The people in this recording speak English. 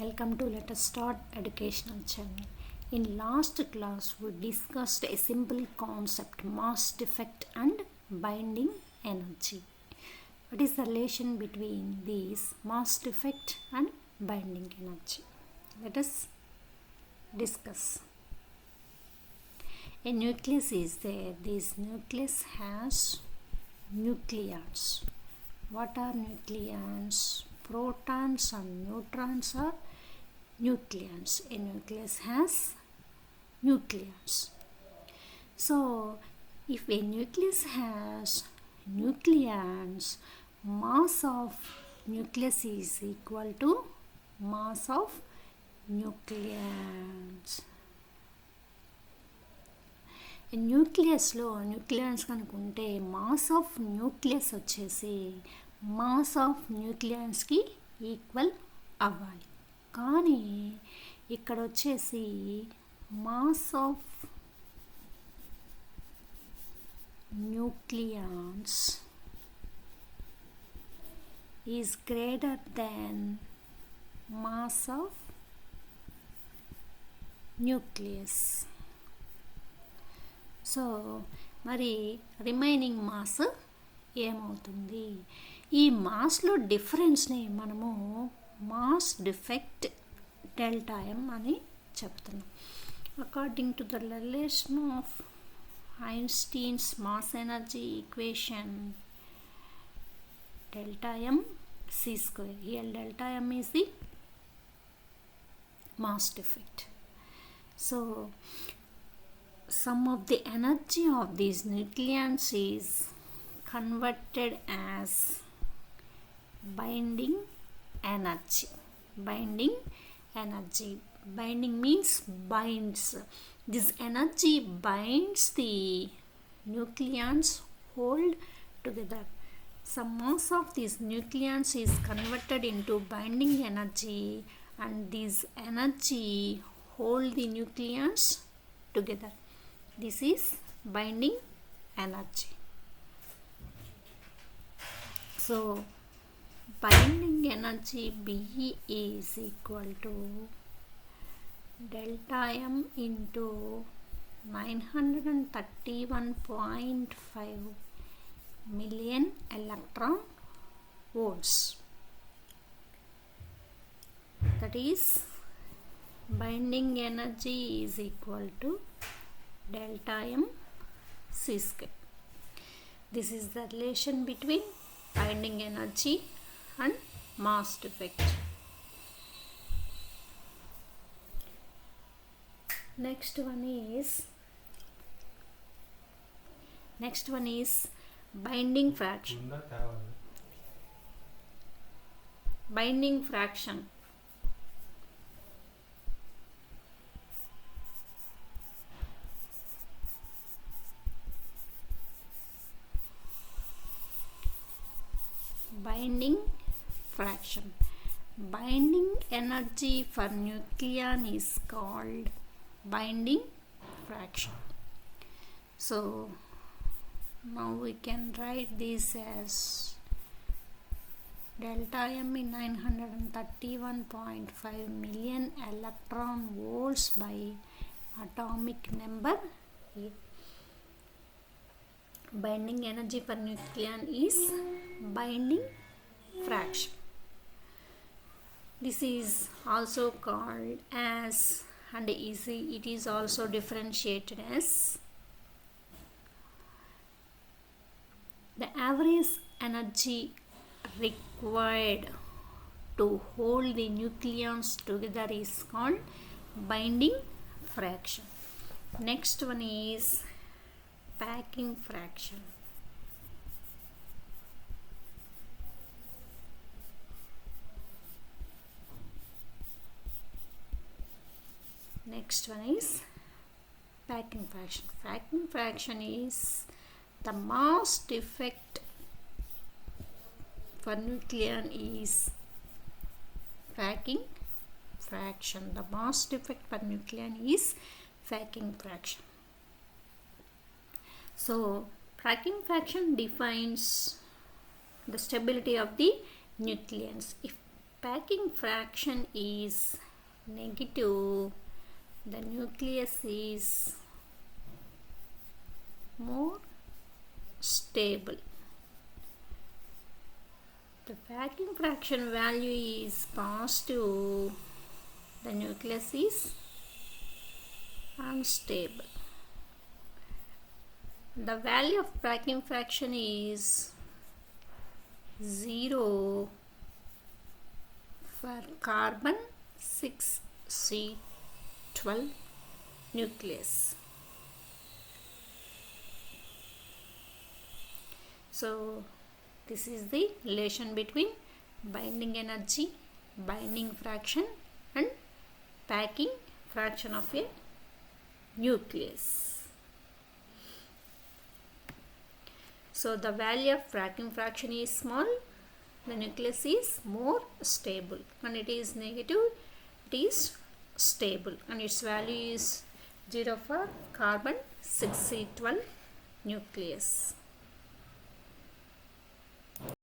Welcome to Let Us Start Educational Channel. In last class, we discussed a simple concept, mass defect and binding energy. What is the relation between these mass defect and binding energy? Let us discuss. A nucleus is there. This nucleus has nucleons. What are nucleons? Protons and neutrons are nucleons. A nucleus has nucleons. So, if a nucleus has nucleons, mass of nucleus is equal to mass of nucleons. న్యూక్లియస్లో nucleons కనుకుంటే mass of nucleus వచ్చేసి mass of న్యూక్లియన్స్కి equal అవ్వాలి. కానీ ఇక్కడ వచ్చేసి mass of nucleons is greater than mass of nucleus. So మరి remaining mass ఏమవుతుంది? ఈ మాస్లో డిఫరెన్స్ని మనము మాస్ డిఫెక్ట్ డెల్టా ఎం అని చెప్తున్నాం. According to the relation of Einstein's mass energy equation, delta M C square. Here delta M is the mass defect. So some of the energy of these nucleons is converted as binding energy. Binding energy. Binding means binds. This energy binds the nucleons hold together. Some mass of these nucleons is converted into binding energy, and this energy hold the nucleons together. This is binding energy. So binding energy B is equal to delta M into 931.5 million electron volts. That is, binding energy is equal to delta M C square. This is the relation between binding energy and mass defect. Next one is binding fraction. Binding fraction. Binding fraction. Binding energy for nucleon is called binding fraction. So now we can write this as delta M in 931.5 million electron volts by atomic number. Binding energy for nucleon is binding fraction. This is also called as, and it is also differentiated as, the average energy required to hold the nucleons together is called binding fraction. Next one is packing fraction. Next one is packing fraction. Packing fraction is the mass defect for nucleon is packing fraction. The mass defect for nucleon is packing fraction. So packing fraction defines the stability of the nucleons. If packing fraction is negative, the nucleus is more stable. The packing fraction value is positive, the nucleus is unstable. The value of packing fraction is 0 for carbon 6C12 nucleus. So this is the relation between binding energy, binding fraction and packing fraction of a nucleus. So the value of packing fraction is small, the nucleus is more stable, and it is negative, it is stable, and its value is 0 for carbon 6C12 nucleus.